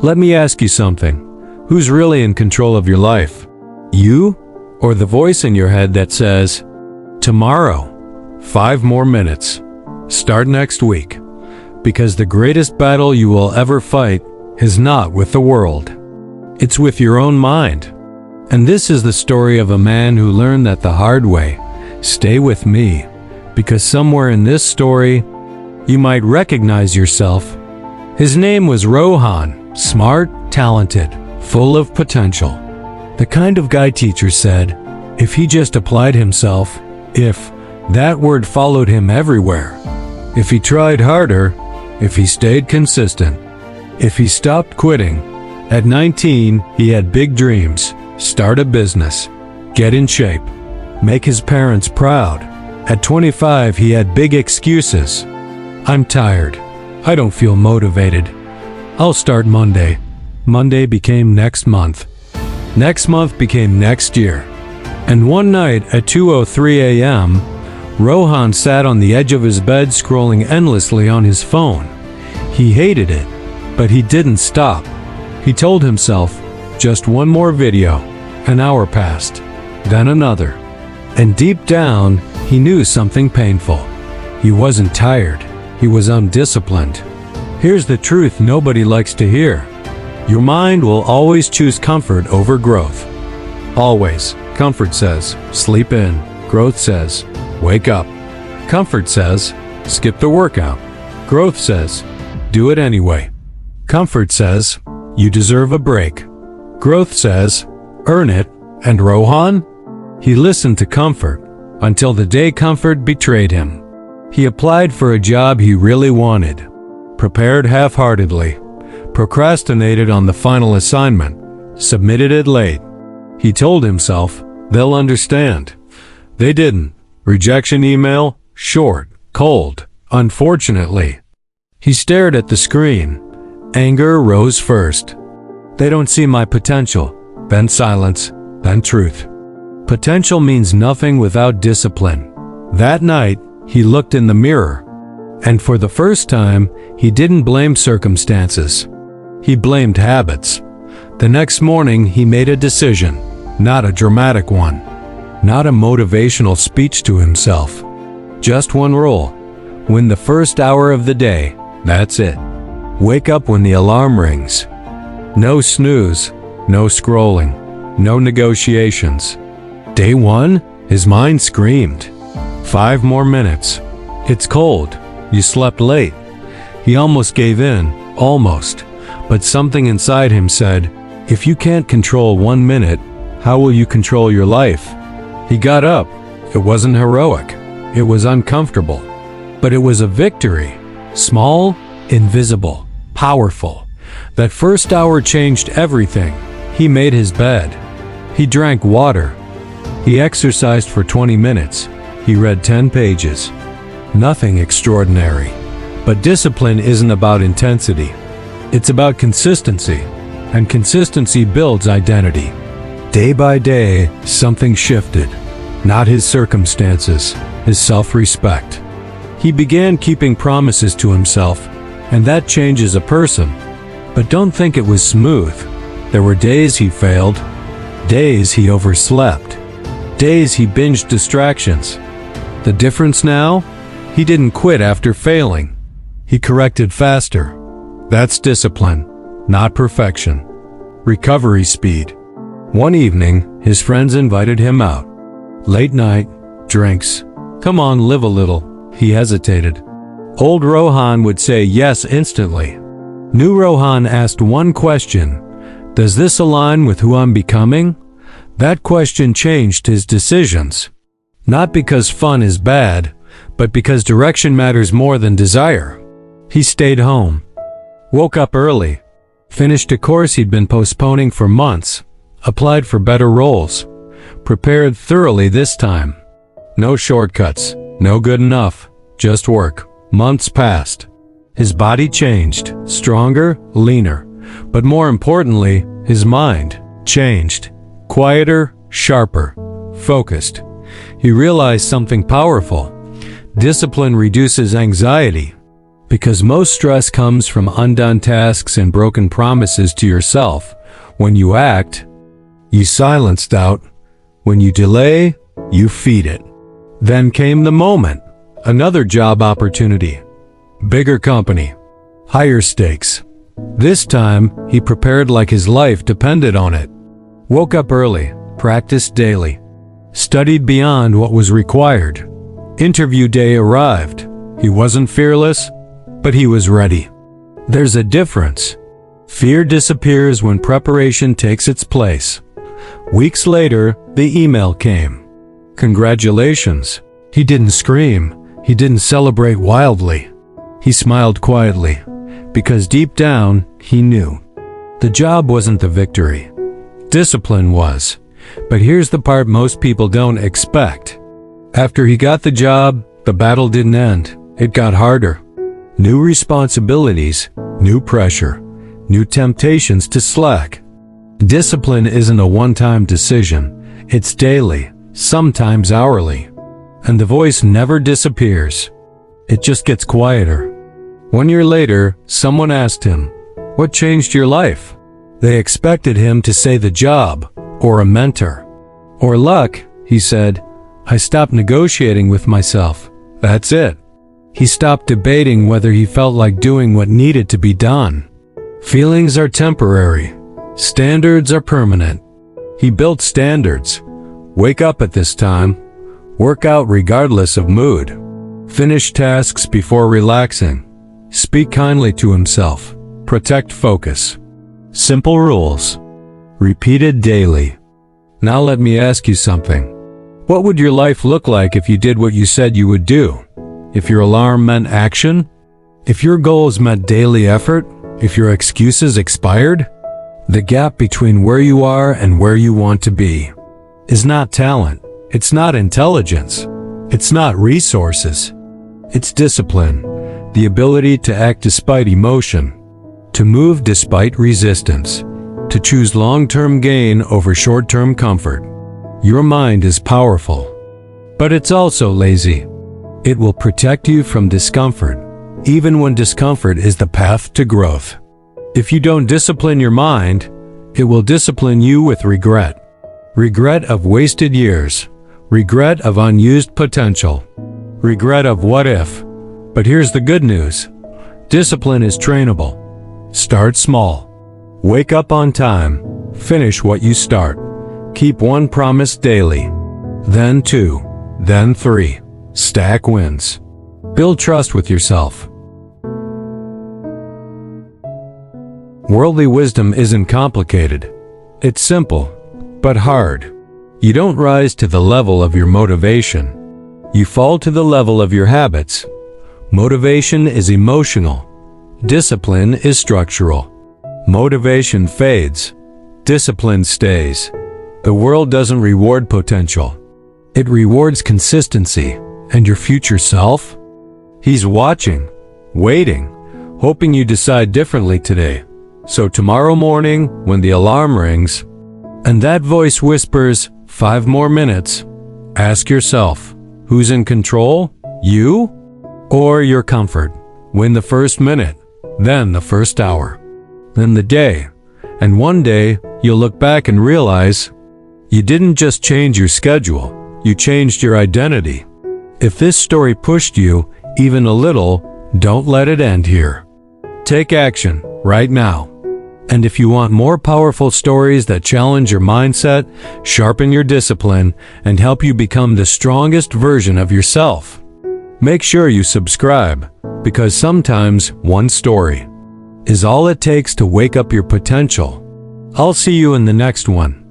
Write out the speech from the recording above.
Let me ask you something. Who's really in control of your life? You? Or the voice in your head that says, tomorrow, 5 more minutes, start next week, because the greatest battle you will ever fight is not with the world. It's with your own mind. And this is the story of a man who learned that the hard way. Stay with me, because somewhere in this story, you might recognize yourself. His name was Rohan, smart, talented, full of potential. The kind of guy teachers said, if he just applied himself, if that word followed him everywhere, if he tried harder, if he stayed consistent, if he stopped quitting. At 19, he had big dreams: start a business, get in shape, make his parents proud. At 25, he had big excuses. I'm tired. I don't feel motivated. I'll start Monday. Monday became next month. Next month became next year. And one night at 2:03 a.m., Rohan sat on the edge of his bed scrolling endlessly on his phone. He hated it, but he didn't stop. He told himself, just one more video. An hour passed, then another. And deep down, he knew something painful. He wasn't tired. He was undisciplined. Here's the truth nobody likes to hear. Your mind will always choose comfort over growth. Always. Comfort says, sleep in. Growth says, wake up. Comfort says, skip the workout. Growth says, do it anyway. Comfort says, you deserve a break. Growth says, earn it. And Rohan? He listened to comfort until the day comfort betrayed him. He applied for a job he really wanted, prepared half-heartedly, procrastinated on the final assignment, submitted it late. He told himself, they'll understand. They didn't. Rejection email, short, cold, unfortunately. He stared at the screen. Anger rose first. They don't see my potential. Then silence, then truth. Potential means nothing without discipline. That night, he looked in the mirror. And for the first time, he didn't blame circumstances. He blamed habits. The next morning, he made a decision, not a dramatic one, not a motivational speech to himself. Just one rule. Win the first hour of the day. That's it. Wake up when the alarm rings. No snooze, no scrolling, no negotiations. Day 1, his mind screamed. 5 more minutes. It's cold. You slept late. He almost gave in, almost. But something inside him said, if you can't control 1 minute, how will you control your life? He got up. It wasn't heroic. It was uncomfortable. But it was a victory. Small, invisible, powerful. That first hour changed everything. He made his bed. He drank water. He exercised for 20 minutes. He read 10 pages. Nothing extraordinary. But discipline isn't about intensity. It's about consistency. And consistency builds identity. Day by day, something shifted. Not his circumstances, his self-respect. He began keeping promises to himself, and that changes a person. But don't think it was smooth. There were days he failed, days he overslept, days he binged distractions. The difference now? He didn't quit after failing. He corrected faster. That's discipline, not perfection. Recovery speed. One evening, his friends invited him out. Late night, drinks. Come on, live a little. He hesitated. Old Rohan would say yes instantly. New Rohan asked one question. Does this align with who I'm becoming? That question changed his decisions. Not because fun is bad, but because direction matters more than desire. He stayed home. Woke up early. Finished a course he'd been postponing for months. Applied for better roles. Prepared thoroughly this time. No shortcuts. No good enough. Just work. Months passed. His body changed. Stronger, leaner. But more importantly, his mind changed. Quieter, sharper, focused. He realized something powerful. Discipline reduces anxiety. Because most stress comes from undone tasks and broken promises to yourself. When you act, you silence doubt. When you delay, you feed it. Then came the moment. Another job opportunity. Bigger company. Higher stakes. This time, he prepared like his life depended on it. Woke up early, practiced daily, studied beyond what was required. Interview day arrived. He wasn't fearless, but he was ready. There's a difference. Fear disappears when preparation takes its place. Weeks later, the email came. Congratulations. He didn't scream. He didn't celebrate wildly. He smiled quietly, because deep down, he knew. The job wasn't the victory. Discipline was. But here's the part most people don't expect. After he got the job, the battle didn't end. It got harder. New responsibilities, new pressure, new temptations to slack. Discipline isn't a one-time decision. It's daily, sometimes hourly. And the voice never disappears. It just gets quieter. 1 year later, someone asked him, "What changed your life?" They expected him to say the job, or a mentor. Or luck, he said, "I stopped negotiating with myself. That's it." He stopped debating whether he felt like doing what needed to be done. Feelings are temporary. Standards are permanent. He built standards. Wake up at this time. Work out regardless of mood. Finish tasks before relaxing. Speak kindly to himself. Protect focus. Simple rules. Repeated daily. Now let me ask you something. What would your life look like if you did what you said you would do? If your alarm meant action? If your goals meant daily effort? If your excuses expired? The gap between where you are and where you want to be is not talent. It's not intelligence. It's not resources. It's discipline. The ability to act despite emotion. To move despite resistance. To choose long-term gain over short-term comfort. Your mind is powerful. But it's also lazy. It will protect you from discomfort, even when discomfort is the path to growth. If you don't discipline your mind, it will discipline you with regret. Regret of wasted years. Regret of unused potential. Regret of what if. But here's the good news. Discipline is trainable. Start small. Wake up on time. Finish what you start. Keep one promise daily. Then 2. Then 3. Stack wins. Build trust with yourself. Worldly wisdom isn't complicated. It's simple, but hard. You don't rise to the level of your motivation. You fall to the level of your habits. Motivation is emotional. Discipline is structural. Motivation fades. Discipline stays. The world doesn't reward potential. It rewards consistency. And your future self? He's watching, waiting, hoping you decide differently today. So tomorrow morning, when the alarm rings, and that voice whispers, 5 more minutes, ask yourself, who's in control? You? Or your comfort? Win the first minute, then the first hour, then the day. And one day, you'll look back and realize, you didn't just change your schedule, you changed your identity. If this story pushed you, even a little, don't let it end here. Take action, right now. And if you want more powerful stories that challenge your mindset, sharpen your discipline, and help you become the strongest version of yourself, make sure you subscribe, because sometimes one story is all it takes to wake up your potential. I'll see you in the next one.